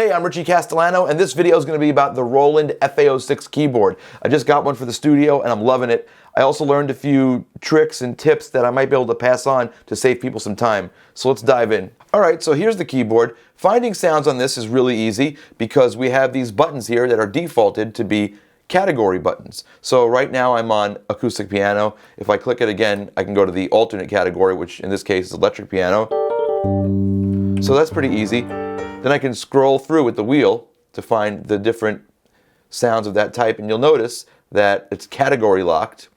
Hey, I'm Richie Castellano, and this video is going to be about the Roland FA-06 keyboard. I just got one for the studio, and I'm loving it. I also learned a few tricks and tips that I might be able to pass on to save people some time. So let's dive in. Alright, so here's the keyboard. Finding sounds on this is really easy because we have these buttons here that are defaulted to be category buttons. So right now I'm on acoustic piano. If I click it again, I can go to the alternate category, which in this case is electric piano. So that's pretty easy. Then I can scroll through with the wheel to find the different sounds of that type, and you'll notice that it's category locked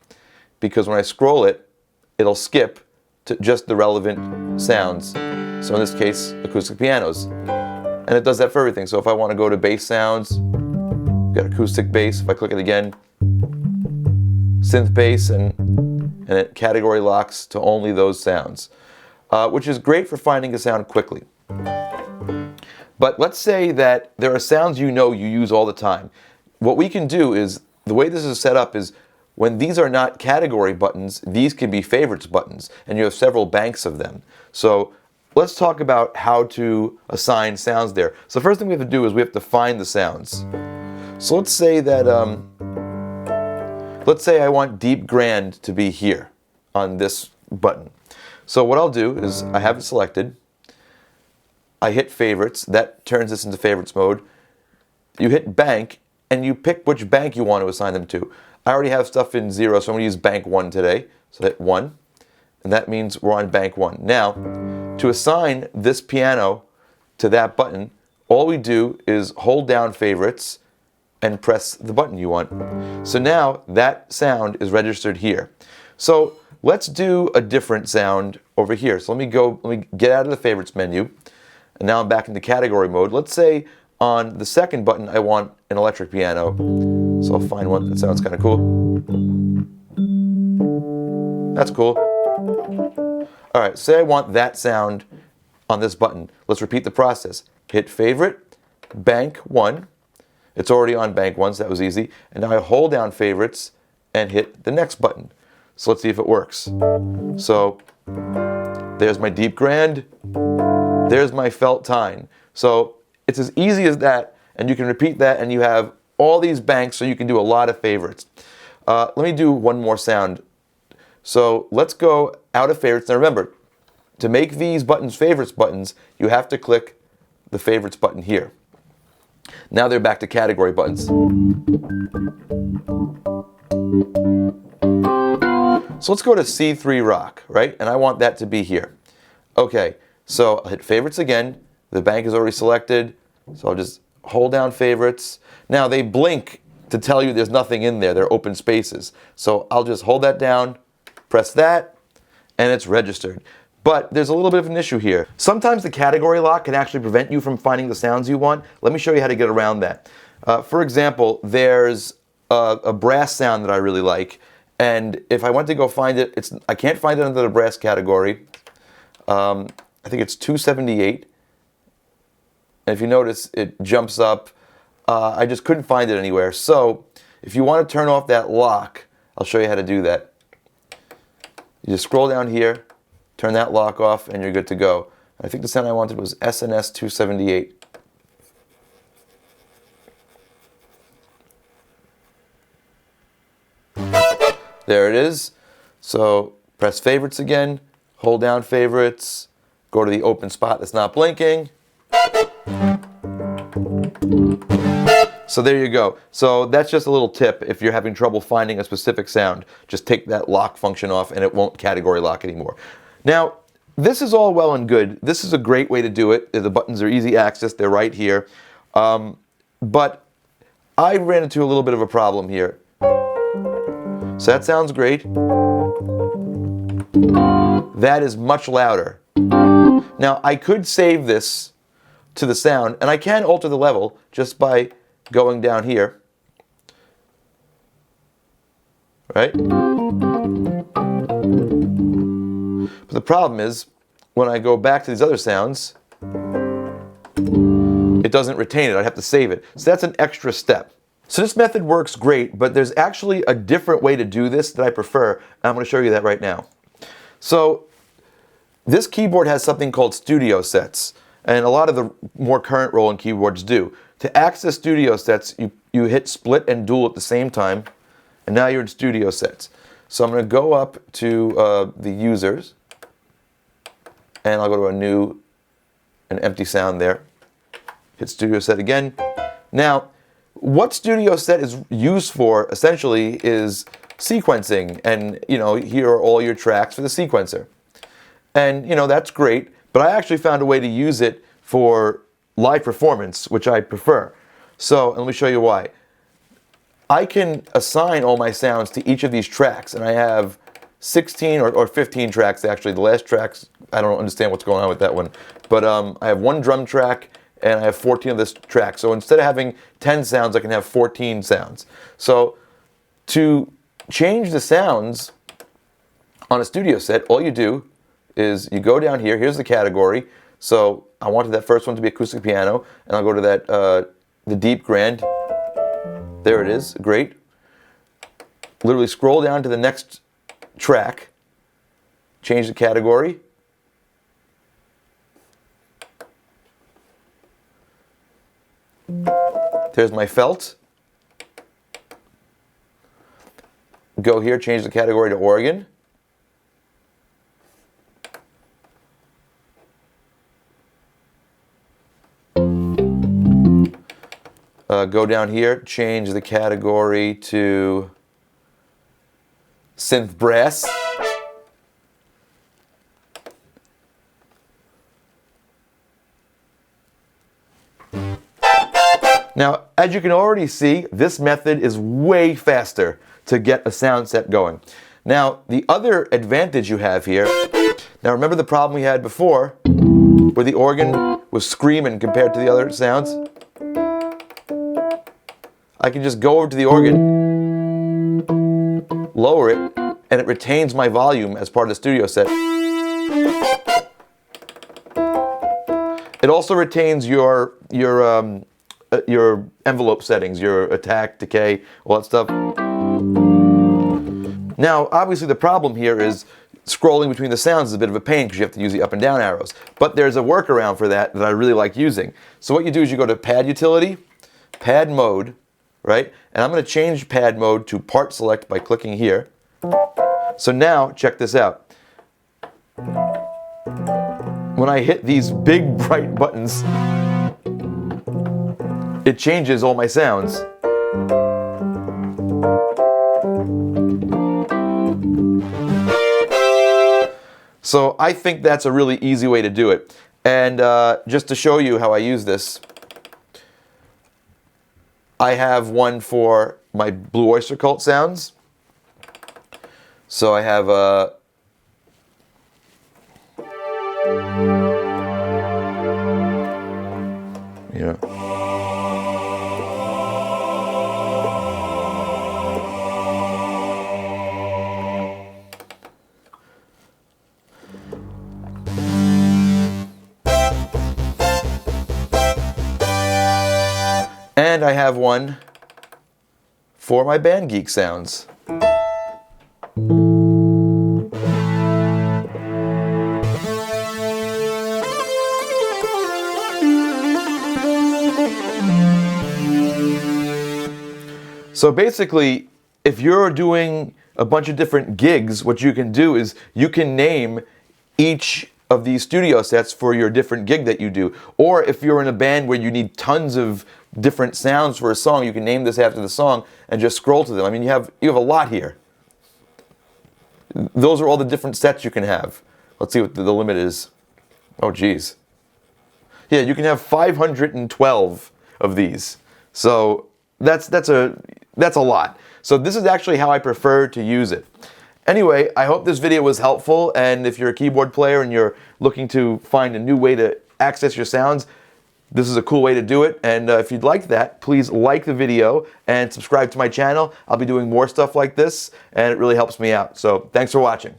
because when I scroll it, it'll skip to just the relevant sounds. So in this case, acoustic pianos. And it does that for everything. So if I want to go to bass sounds, got acoustic bass. If I click it again, synth bass, and it category locks to only those sounds, which is great for finding a sound quickly. But let's say that there are sounds you know you use all the time. What we can do is, the way this is set up is, when these are not category buttons, these can be favorites buttons, and you have several banks of them. So let's talk about how to assign sounds there. So the first thing we have to do is we have to find the sounds. So let's say that, let's say I want deep grand to be here on this button. So what I'll do is, I have it selected. I hit favorites, that turns this into favorites mode. You hit bank, and you pick which bank you want to assign them to. I already have stuff in 0, so I'm going to use bank 1 today. So hit 1, and that means we're on bank 1. Now, to assign this piano to that button, all we do is hold down favorites and press the button you want. So now that sound is registered here. So let's do a different sound over here. So let me get out of the favorites menu. And now I'm back into category mode. Let's say on the second button I want an electric piano. So I'll find one that sounds kind of cool. That's cool. Alright, say I want that sound on this button. Let's repeat the process. Hit favorite, bank 1. It's already on bank 1, so that was easy. And now I hold down favorites and hit the next button. So let's see if it works. So there's my deep grand. There's my felt tine. So it's as easy as that, and you can repeat that, and you have all these banks, so you can do a lot of favorites. Let me do one more sound. So let's go out of favorites. Now remember, to make these buttons favorites buttons, you have to click the favorites button here. Now they're back to category buttons. So let's go to C3 rock, right? And I want that to be here. Okay. So I'll hit favorites again. The bank is already selected. So I'll just hold down favorites. Now they blink to tell you there's nothing in there. They're open spaces. So I'll just hold that down, press that, and it's registered. But there's a little bit of an issue here. Sometimes the category lock can actually prevent you from finding the sounds you want. Let me show you how to get around that. For example, there's a brass sound that I really like. And if I went to go find it, I can't find it under the brass category. I think it's 278, and if you notice, it jumps up. I just couldn't find it anywhere. So if you want to turn off that lock, I'll show you how to do that. You just scroll down here, turn that lock off, and you're good to go. I think the sound I wanted was SNS 278. There it is. So press favorites again, hold down favorites, go to the open spot that's not blinking. So there you go. So that's just a little tip. If you're having trouble finding a specific sound, just take that lock function off and it won't category lock anymore. Now, this is all well and good. This is a great way to do it. The buttons are easy access. They're right here. But I ran into a little bit of a problem here. So that sounds great. That is much louder. Now, I could save this to the sound, and I can alter the level just by going down here. Right? But the problem is, when I go back to these other sounds, it doesn't retain it. I'd have to save it. So that's an extra step. So this method works great, but there's actually a different way to do this that I prefer, and I'm going to show you that right now. So this keyboard has something called studio sets, And a lot of the more current Roland keyboards do. To access studio sets, you hit split and dual at the same time, and now you're in studio sets. So I'm going to go up to the users, and I'll go to an empty sound there. Hit studio set again. Now, what studio set is used for essentially is sequencing, and here are all your tracks for the sequencer. And that's great, but I actually found a way to use it for live performance, which I prefer. So let me show you why. I can assign all my sounds to each of these tracks, and I have 16 or 15 tracks actually. The last tracks, I don't understand what's going on with that one, but I have one drum track and I have 14 of this track. So instead of having 10 sounds, I can have 14 sounds. So to change the sounds on a studio set, all you do is you go down here. Here's the category. So I wanted that first one to be acoustic piano, and I'll go to that the deep grand. There it is. Great. Literally scroll down to the next track. Change the category. There's my felt. Go here, change the category to organ. Go down here, change the category to synth brass. Now, as you can already see, this method is way faster to get a sound set going. Now, the other advantage you have here, now remember the problem we had before, where the organ was screaming compared to the other sounds? I can just go over to the organ, lower it, and it retains my volume as part of the studio set. It also retains your envelope settings, your attack, decay, all that stuff. Now, obviously the problem here is scrolling between the sounds is a bit of a pain because you have to use the up and down arrows. But there's a workaround for that I really like using. So what you do is you go to Pad Utility, Pad Mode, right? And I'm going to change Pad Mode to Part Select by clicking here. So now, check this out. When I hit these big bright buttons, it changes all my sounds. So I think that's a really easy way to do it. And just to show you how I use this, I have one for my Blue Oyster Cult sounds. So I have and I have one for my Band Geek sounds. So basically, if you're doing a bunch of different gigs, what you can do is you can name each of these studio sets for your different gig that you do. Or if you're in a band where you need tons of different sounds for a song, you can name this after the song and just scroll to them. I mean, you have a lot here. Those are all the different sets you can have. Let's see what the limit is. Oh, geez. Yeah, you can have 512 of these. So that's a lot. So this is actually how I prefer to use it. Anyway, I hope this video was helpful, and if you're a keyboard player and you're looking to find a new way to access your sounds, this is a cool way to do it. And if you'd like that, please like the video and subscribe to my channel. I'll be doing more stuff like this, and it really helps me out. So thanks for watching.